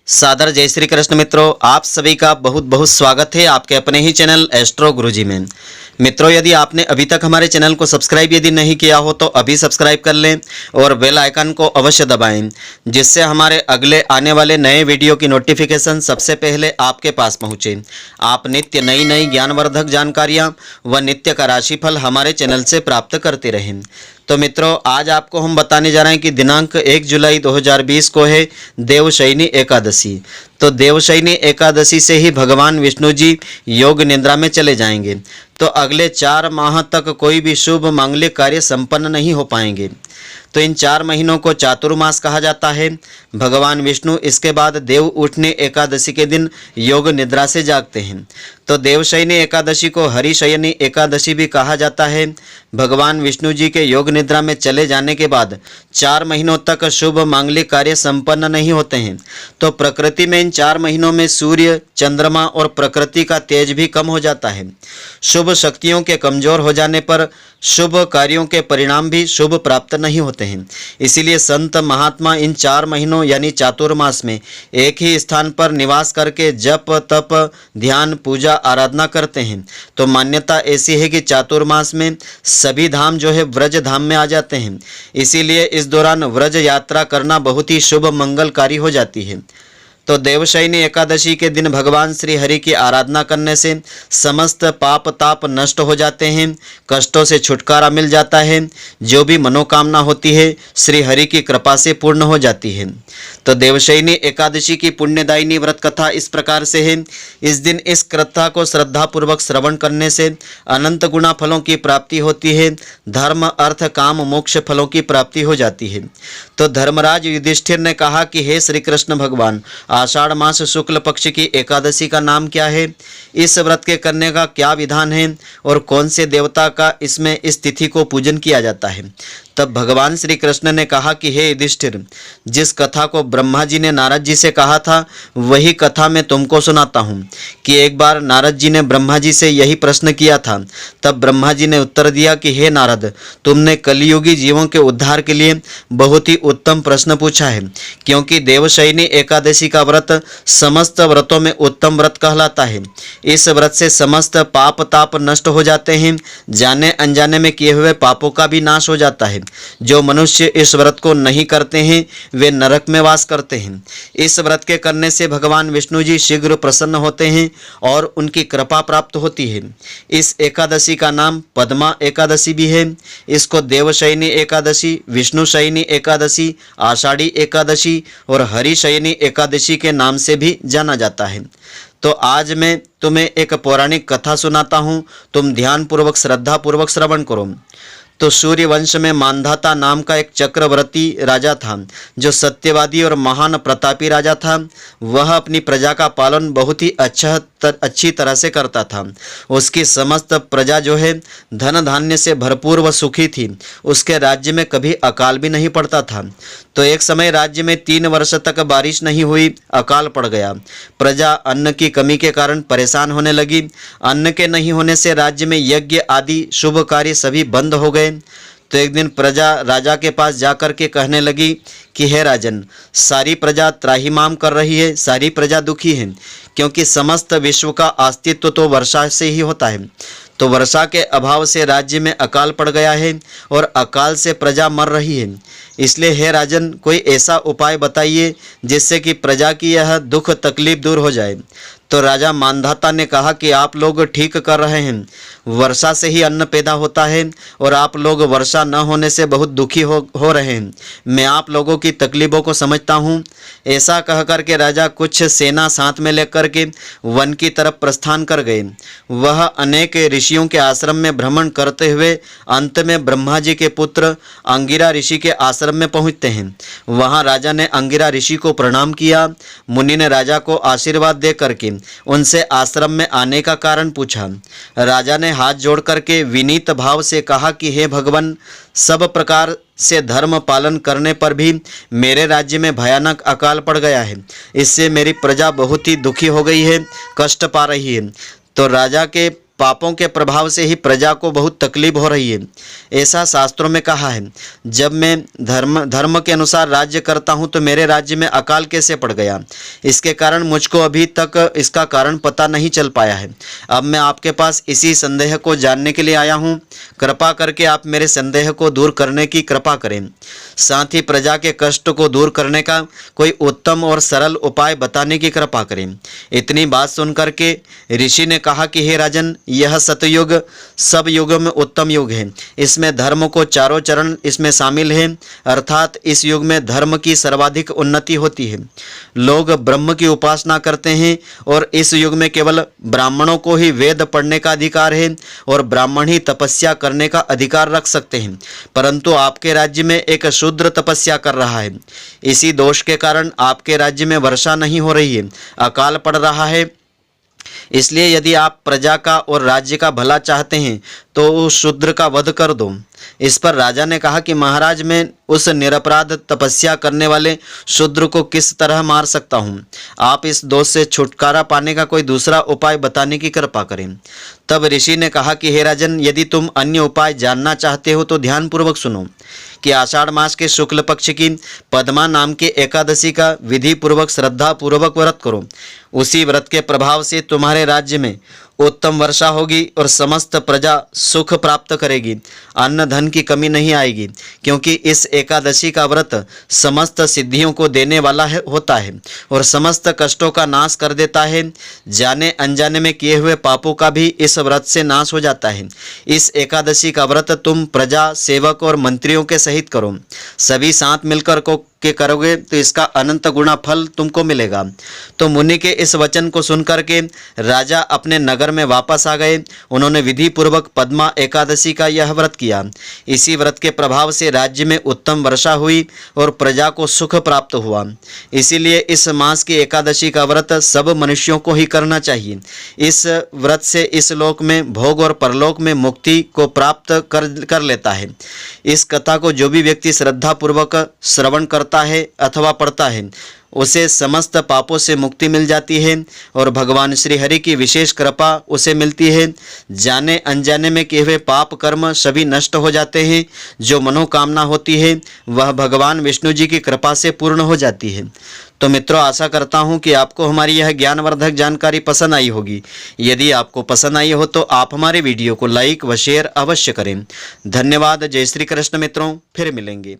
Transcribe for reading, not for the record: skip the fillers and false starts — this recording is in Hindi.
सादर जय श्री कृष्ण मित्रों, आप सभी का बहुत बहुत स्वागत है आपके अपने ही चैनल एस्ट्रो गुरुजी में। मित्रों, यदि आपने अभी तक हमारे चैनल को सब्सक्राइब यदि नहीं किया हो तो अभी सब्सक्राइब कर लें और बेल आइकन को अवश्य दबाएं, जिससे हमारे अगले आने वाले नए वीडियो की नोटिफिकेशन सबसे पहले आपके पास पहुंचे। आप नित्य नई नई ज्ञानवर्धक जानकारियां व नित्य का राशिफल हमारे चैनल से प्राप्त करते रहें। तो मित्रों, आज आपको हम बताने जा रहे हैं कि दिनांक 1 जुलाई 2020 को है देवशयनी एकादशी। तो देवशयनी एकादशी से ही भगवान विष्णु जी योग निद्रा में चले जाएंगे। तो अगले 4 माह तक कोई भी शुभ मांगलिक कार्य संपन्न नहीं हो पाएंगे। तो इन 4 महीनों को चातुर्मास कहा जाता है। भगवान विष्णु इसके बाद देव उठनी एकादशी के दिन योग निद्रा से जागते हैं। तो देवशयनी एकादशी को हरिशयनी एकादशी भी कहा जाता है। भगवान विष्णु जी के योग निद्रा में चले जाने के बाद 4 महीनों तक शुभ मांगलिक कार्य संपन्न नहीं होते हैं। तो प्रकृति में इन 4 महीनों में सूर्य, चंद्रमा और प्रकृति का तेज भी कम हो जाता है। शुभ शक्तियों के कमजोर हो जाने पर शुभ कार्यों के परिणाम भी शुभ प्राप्त नहीं होते हैं। इसीलिए संत महात्मा इन 4 महीनों यानी चातुर्मास में एक ही स्थान पर निवास करके जप तप ध्यान पूजा आराधना करते हैं। तो मान्यता ऐसी है कि चातुर्मास में सभी धाम जो है व्रज धाम में आ जाते हैं। इसीलिए इस दौरान व्रज यात्रा करना बहुत ही शुभ मंगलकारी हो जाती है। तो देवशयनी एकादशी के दिन भगवान श्री हरि की आराधना करने से समस्त पाप ताप नष्ट हो जाते हैं, कष्टों से छुटकारा मिल जाता है, जो भी मनोकामना होती है श्री हरि की कृपा से पूर्ण हो जाती है। तो देवशयनी एकादशी की पुण्यदायिनी व्रत कथा इस प्रकार से है। इस दिन इस कथा को श्रद्धापूर्वक श्रवण करने से अनंत गुणा फलों की प्राप्ति होती है, धर्म अर्थ काम मोक्ष फलों की प्राप्ति हो जाती है। तो धर्मराज युधिष्ठिर ने कहा कि हे श्री कृष्ण भगवान, आषाढ़ मास शुक्ल पक्ष की एकादशी का नाम क्या है, इस व्रत के करने का क्या विधान है और कौन से देवता का इसमें इस तिथि को पूजन किया जाता है। तब भगवान श्री कृष्ण ने कहा कि हे युधिष्ठिर, जिस कथा को ब्रह्मा जी ने नारद जी से कहा था वही कथा मैं तुमको सुनाता हूँ कि एक बार नारद जी ने ब्रह्मा जी से यही प्रश्न किया था। तब ब्रह्मा जी ने उत्तर दिया कि हे नारद, तुमने कलियुगी जीवों के उद्धार के लिए बहुत ही उत्तम प्रश्न पूछा है, क्योंकि देवशयनी एकादशी का व्रत समस्त व्रतों में उत्तम व्रत कहलाता है। इस व्रत से समस्त पाप ताप नष्ट हो जाते हैं, जाने अनजाने में किए हुए पापों का भी नाश हो जाता है। जो मनुष्य इस व्रत को नहीं करते हैं वे नरक में वास करते हैं। इस व्रत के करने से भगवान विष्णु जी शीघ्र प्रसन्न होते हैं और उनकी कृपा प्राप्त होती है। इस एकादशी का नाम पद्मा एकादशी भी है। इसको देवशयनी एकादशी, विष्णुशयनी एकादशी, आषाढ़ी एकादशी और हरिशयनी एकादशी के नाम से भी जाना जाता है। तो आज मैं तुम्हें एक पौराणिक कथा सुनाता हूँ, तुम ध्यानपूर्वक श्रद्धापूर्वक श्रवण करो। तो सूर्य वंश में मांधाता नाम का एक चक्रवर्ती राजा था, जो सत्यवादी और महान प्रतापी राजा था। वह अपनी प्रजा का पालन बहुत ही अच्छी तरह से करता था। उसकी समस्त प्रजा जो है धन धान्य से भरपूर व सुखी थी। उसके राज्य में कभी अकाल भी नहीं पड़ता था। तो एक समय राज्य में 3 वर्ष तक बारिश नहीं हुई, अकाल पड़ गया। प्रजा अन्न की कमी के कारण परेशान होने लगी। अन्न के नहीं होने से राज्य में यज्ञ आदि शुभ कार्य सभी बंद हो गए। तो एक दिन प्रजा राजा के पास जाकर के कहने लगी कि हे राजन, सारी प्रजा त्राहिमाम कर रही है, सारी प्रजा दुखी है, क्योंकि समस्त विश्व का अस्तित्व तो वर्षा से ही होता है। तो वर्षा के अभाव से राज्य में अकाल पड़ गया है और अकाल से प्रजा मर रही है। इसलिए हे राजन, कोई ऐसा उपाय बताइए जिससे कि प्रजा की यह दुख तकलीफ दूर हो जाए। तो राजा मांधाता ने कहा कि आप लोग ठीक कर रहे हैं, वर्षा से ही अन्न पैदा होता है और आप लोग वर्षा न होने से बहुत दुखी हो रहे हैं। मैं आप लोगों की तकलीफ़ों को समझता हूँ। ऐसा कह कर के राजा कुछ सेना साथ में लेकर के वन की तरफ प्रस्थान कर गए। वह अनेक ऋषियों के आश्रम में भ्रमण करते हुए अंत में ब्रह्मा जी के पुत्र अंगिरा ऋषि के आश्रम में पहुँचते हैं। वहाँ राजा ने अंगिरा ऋषि को प्रणाम किया। मुनि ने राजा को आशीर्वाद दे करके उनसे आश्रम में आने का कारण पूछा। राजा ने हाथ जोड़ करके विनीत भाव से कहा कि हे भगवान, सब प्रकार से धर्म पालन करने पर भी मेरे राज्य में भयानक अकाल पड़ गया है। इससे मेरी प्रजा बहुत ही दुखी हो गई है, कष्ट पा रही है। तो राजा के पापों के प्रभाव से ही प्रजा को बहुत तकलीफ हो रही है। ऐसा शास्त्रों में कहा है। जब मैं धर्म के अनुसार राज्य करता हूँ तो मेरे राज्य में अकाल कैसे पड़ गया, इसके कारण मुझको अभी तक इसका कारण पता नहीं चल पाया है। अब मैं आपके पास इसी संदेह को जानने के लिए आया हूँ। कृपा करके आप मेरे संदेह को दूर करने की कृपा करें। साथ ही प्रजा के कष्ट को दूर करने का कोई उत्तम और सरल उपाय बताने की कृपा करें। इतनी बात सुनकर के ऋषि ने कहा कि हे राजन, यह सतयुग सब युगों में उत्तम युग है। इसमें धर्म को चारों चरण इसमें शामिल है, अर्थात इस युग में धर्म की सर्वाधिक उन्नति होती है। लोग ब्रह्म की उपासना करते हैं और इस युग में केवल ब्राह्मणों को ही वेद पढ़ने का अधिकार है और ब्राह्मण ही तपस्या करने का अधिकार रख सकते हैं। परंतु आपके राज्य में एक शूद्र तपस्या कर रहा है। इसी दोष के कारण आपके राज्य में वर्षा नहीं हो रही है, अकाल पड़ रहा है। इसलिए यदि आप प्रजा का और राज्य का भला चाहते हैं तो उस शूद्र का वध कर दो। इस पर राजा ने कहा कि महाराज, मैं उस निरपराध तपस्या करने वाले शूद्र को किस तरह मार सकता हूँ? आप इस दोष से छुटकारा पाने का कोई दूसरा उपाय बताने की कृपा करें। तब ऋषि ने कहा कि हे राजन, यदि तुम अन्य उपाय जानना चाहते हो तो ध्यानपूर्वक सुनो कि आषाढ़ मास के शुक्ल पक्ष की पद्मा नाम के एकादशी का विधि पूर्वक श्रद्धा पूर्वक व्रत करो। उसी व्रत के प्रभाव से तुम्हारे राज्य में उत्तम वर्षा होगी और समस्त प्रजा सुख प्राप्त करेगी, अन्न धन की कमी नहीं आएगी, क्योंकि इस एकादशी का व्रत समस्त सिद्धियों को देने वाला होता है और समस्त कष्टों का नाश कर देता है। जाने अनजाने में किए हुए पापों का भी इस व्रत से नाश हो जाता है। इस एकादशी का व्रत तुम प्रजा, सेवक और मंत्रियों के सहित करो। सभी साथ मिलकर करोगे तो इसका अनंत गुणा फल तुमको मिलेगा। तो मुनि के इस वचन को सुनकर के राजा अपने नगर में वापस आ गए। उन्होंने विधि पूर्वक पद्मा एकादशी का यह व्रत किया। इसी व्रत के प्रभाव से राज्य में उत्तम वर्षा हुई और प्रजा को सुख प्राप्त हुआ। इसीलिए इस मास की एकादशी का व्रत सब मनुष्यों को ही करना चाहिए। इस व्रत से इस लोक में भोग और परलोक में मुक्ति को प्राप्त कर लेता है। इस कथा को जो भी व्यक्ति श्रद्धा पूर्वक श्रवण करता है अथवा पढ़ता है, उसे समस्त पापों से मुक्ति मिल जाती है और भगवान श्री हरि की विशेष कृपा उसे मिलती है। जाने अनजाने में किए हुए पाप कर्म सभी नष्ट हो जाते हैं। जो मनोकामना होती है वह भगवान विष्णु जी की कृपा से पूर्ण हो जाती है। तो मित्रों, आशा करता हूं कि आपको हमारी यह ज्ञानवर्धक जानकारी पसंद आई होगी। यदि आपको पसंद आई हो तो आप हमारे वीडियो को लाइक व शेयर अवश्य करें। धन्यवाद। जय श्री कृष्ण मित्रों, फिर मिलेंगे।